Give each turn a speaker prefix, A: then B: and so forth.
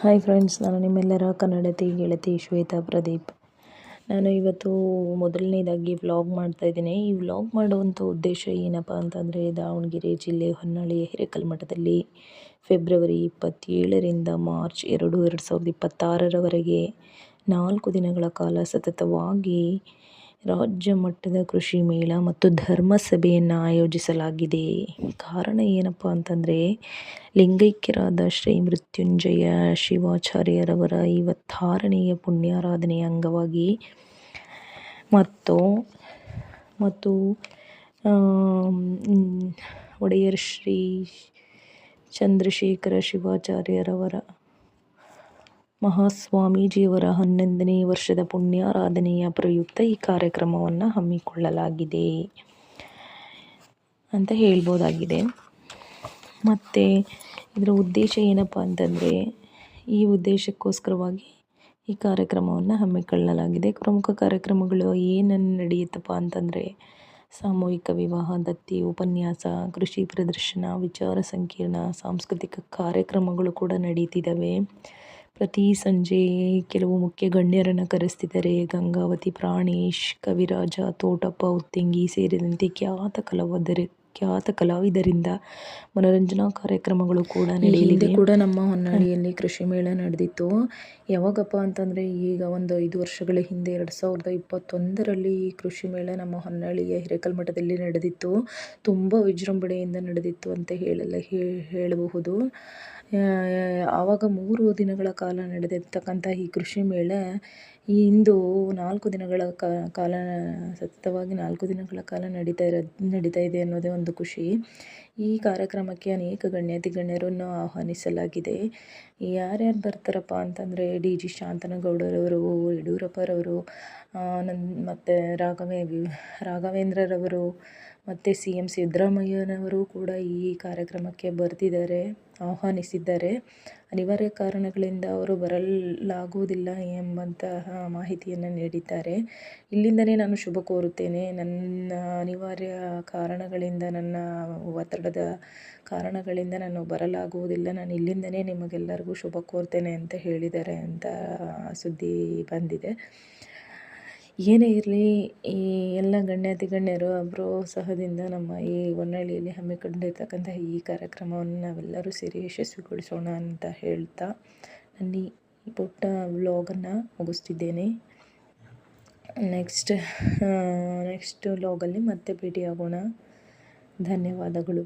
A: Hi friends, ನಾನು ನಿಮ್ಮೆಲ್ಲರ ಕನ್ನಡತಿ ಗೆಳತಿ ಶ್ವೇತಾ ಪ್ರದೀಪ್. ನಾನು ಇವತ್ತು ಮೊದಲನೇದಾಗಿ ವ್ಲಾಗ್ ಮಾಡ್ತಾಯಿದ್ದೀನಿ. ಈ ವ್ಲಾಗ್ ಮಾಡುವಂಥ ಉದ್ದೇಶ ಏನಪ್ಪ ಅಂತಂದರೆ, ದಾವಣಗೆರೆ ಜಿಲ್ಲೆ ಹೊನ್ನಾಳಿಯ ಹಿರೇಕಲ್ಮಠದಲ್ಲಿ ಫೆಬ್ರವರಿ 27ರಿಂದ ಮಾರ್ಚ್ 2, 2026ರವರೆಗೆ 4 ದಿನಗಳ ಕಾಲ ಸತತವಾಗಿ ರಾಜ್ಯ ಮಟ್ಟದ ಕೃಷಿ ಮೇಳ ಮತ್ತು ಧರ್ಮ ಸಭೆಯನ್ನು ಆಯೋಜಿಸಲಾಗಿದೆ. ಕಾರಣ ಏನಪ್ಪ ಅಂತಂದರೆ, ಲಿಂಗೈಕ್ಯರಾದ ಶ್ರೀ ಮೃತ್ಯುಂಜಯ ಶಿವಾಚಾರ್ಯರವರ 56ನೆಯ ಪುಣ್ಯಾರಾಧನೆಯ ಅಂಗವಾಗಿ ಮತ್ತು ಒಡೆಯರ್ ಶ್ರೀ ಚಂದ್ರಶೇಖರ ಶಿವಾಚಾರ್ಯರವರ ಮಹಾಸ್ವಾಮೀಜಿಯವರ 11ನೇ ವರ್ಷದ ಪುಣ್ಯಾರಾಧನೆಯ ಪ್ರಯುಕ್ತ ಈ ಕಾರ್ಯಕ್ರಮವನ್ನು ಹಮ್ಮಿಕೊಳ್ಳಲಾಗಿದೆ ಅಂತ ಹೇಳ್ಬೋದಾಗಿದೆ. ಮತ್ತು ಇದರ ಉದ್ದೇಶ ಏನಪ್ಪ ಅಂತಂದರೆ, ಈ ಉದ್ದೇಶಕ್ಕೋಸ್ಕರವಾಗಿ ಈ ಕಾರ್ಯಕ್ರಮವನ್ನು ಹಮ್ಮಿಕೊಳ್ಳಲಾಗಿದೆ. ಪ್ರಮುಖ ಕಾರ್ಯಕ್ರಮಗಳು ಏನನ್ನು ನಡೆಯುತ್ತಪ್ಪ ಅಂತಂದರೆ, ಸಾಮೂಹಿಕ ವಿವಾಹ, ದತ್ತಿ, ಉಪನ್ಯಾಸ, ಕೃಷಿ ಪ್ರದರ್ಶನ, ವಿಚಾರ ಸಂಕಿರಣ, ಸಾಂಸ್ಕೃತಿಕ ಕಾರ್ಯಕ್ರಮಗಳು ಕೂಡ ನಡೀತಿದ್ದಾವೆ. ಪ್ರತಿ ಸಂಜೆ ಕೆಲವು ಮುಖ್ಯ ಗಣ್ಯರನ್ನು ಕರೆಸ್ತಿದ್ದಾರೆ. ಗಂಗಾವತಿ ಪ್ರಾಣೇಶ್, ಕವಿರಾಜ, ತೋಟಪ್ಪ ಉತ್ತಂಗಿ ಸೇರಿದಂತೆ ಖ್ಯಾತ ಕಲಾವಿದರಿಂದ ಮನೋರಂಜನಾ ಕಾರ್ಯಕ್ರಮಗಳು ಕೂಡ ನಡೆಯಲಿದೆ. ಕೂಡ ನಮ್ಮ ಹೊನ್ನಾಳಿಯಲ್ಲಿ ಕೃಷಿ ಮೇಳ ನಡೆದಿತ್ತು. ಯಾವಾಗಪ್ಪ ಅಂತಂದರೆ, ಈಗ ಒಂದು 5 ವರ್ಷಗಳ ಹಿಂದೆ 2021ರಲ್ಲಿ ಈ ಕೃಷಿ ಮೇಳ ನಮ್ಮ ಹೊನ್ನಾಳಿಯ ಹಿರೇಕಲ್ಮಠದಲ್ಲಿ ನಡೆದಿತ್ತು. ತುಂಬ ವಿಜೃಂಭಣೆಯಿಂದ ನಡೆದಿತ್ತು ಅಂತ ಹೇಳಬಹುದು. ಆವಾಗ 3 ದಿನಗಳ ಕಾಲ ನಡೆದಿರ್ತಕ್ಕಂಥ ಈ ಕೃಷಿ ಮೇಳ ಇಂದು 4 ದಿನಗಳ ಕಾಲ ಸತತವಾಗಿ 4 ದಿನಗಳ ಕಾಲ ನಡೀತಾ ಇದೆ ಅನ್ನೋದೇ ಒಂದು ಖುಷಿ. ಈ ಕಾರ್ಯಕ್ರಮಕ್ಕೆ ಅನೇಕ ಗಣ್ಯರನ್ನು ಆಹ್ವಾನಿಸಲಾಗಿದೆ. ಯಾರ್ಯಾರು ಬರ್ತಾರಪ್ಪ ಅಂತಂದರೆ, DG ಶಾಂತನಗೌಡರವರು, ಯಡಿಯೂರಪ್ಪರವರು, ಮತ್ತು ರಾಘವೇಂದ್ರರವರು ಮತ್ತು CM ಸಿದ್ದರಾಮಯ್ಯನವರು ಕೂಡ ಈ ಕಾರ್ಯಕ್ರಮಕ್ಕೆ ಆಹ್ವಾನಿಸಿದ್ದಾರೆ. ಅನಿವಾರ್ಯ ಕಾರಣಗಳಿಂದ ಅವರು ಬರಲಾಗುವುದಿಲ್ಲ ಎಂಬಂತಹ ಮಾಹಿತಿಯನ್ನು ನೀಡಿದ್ದಾರೆ. ಇಲ್ಲಿಂದಲೇ ನಾನು ಶುಭ ಕೋರುತ್ತೇನೆ. ನನ್ನ ಅನಿವಾರ್ಯ ಕಾರಣಗಳಿಂದ, ನನ್ನ ಒತ್ತಡದ ಕಾರಣಗಳಿಂದ ನಾನು ಬರಲಾಗುವುದಿಲ್ಲ. ನಾನು ಇಲ್ಲಿಂದಲೇ ನಿಮಗೆಲ್ಲರಿಗೂ ಶುಭ ಕೋರ್ತೇನೆ ಅಂತ ಹೇಳಿದ್ದಾರೆ ಅಂತ ಸುದ್ದಿ ಬಂದಿದೆ. ಏನೇ ಇರಲಿ, ಈ ಎಲ್ಲ ಗಣ್ಯರು ಪ್ರೋತ್ಸಾಹದಿಂದ ನಮ್ಮ ಈ ಹೊನ್ನಾಳಿಯಲ್ಲಿ ಹಮ್ಮಿಕೊಂಡಿರ್ತಕ್ಕಂಥ ಈ ಕಾರ್ಯಕ್ರಮವನ್ನು ನಾವೆಲ್ಲರೂ ಸೇರಿ ಯಶಸ್ವಿಗೊಳಿಸೋಣ ಅಂತ ಹೇಳ್ತಾ ನನ್ನ ಈ ಪುಟ್ಟ ವ್ಲಾಗನ್ನು ಮುಗಿಸ್ತಿದ್ದೇನೆ. ನೆಕ್ಸ್ಟ್ ವ್ಲಾಗಲ್ಲಿ ಮತ್ತೆ ಭೇಟಿಯಾಗೋಣ. ಧನ್ಯವಾದಗಳು.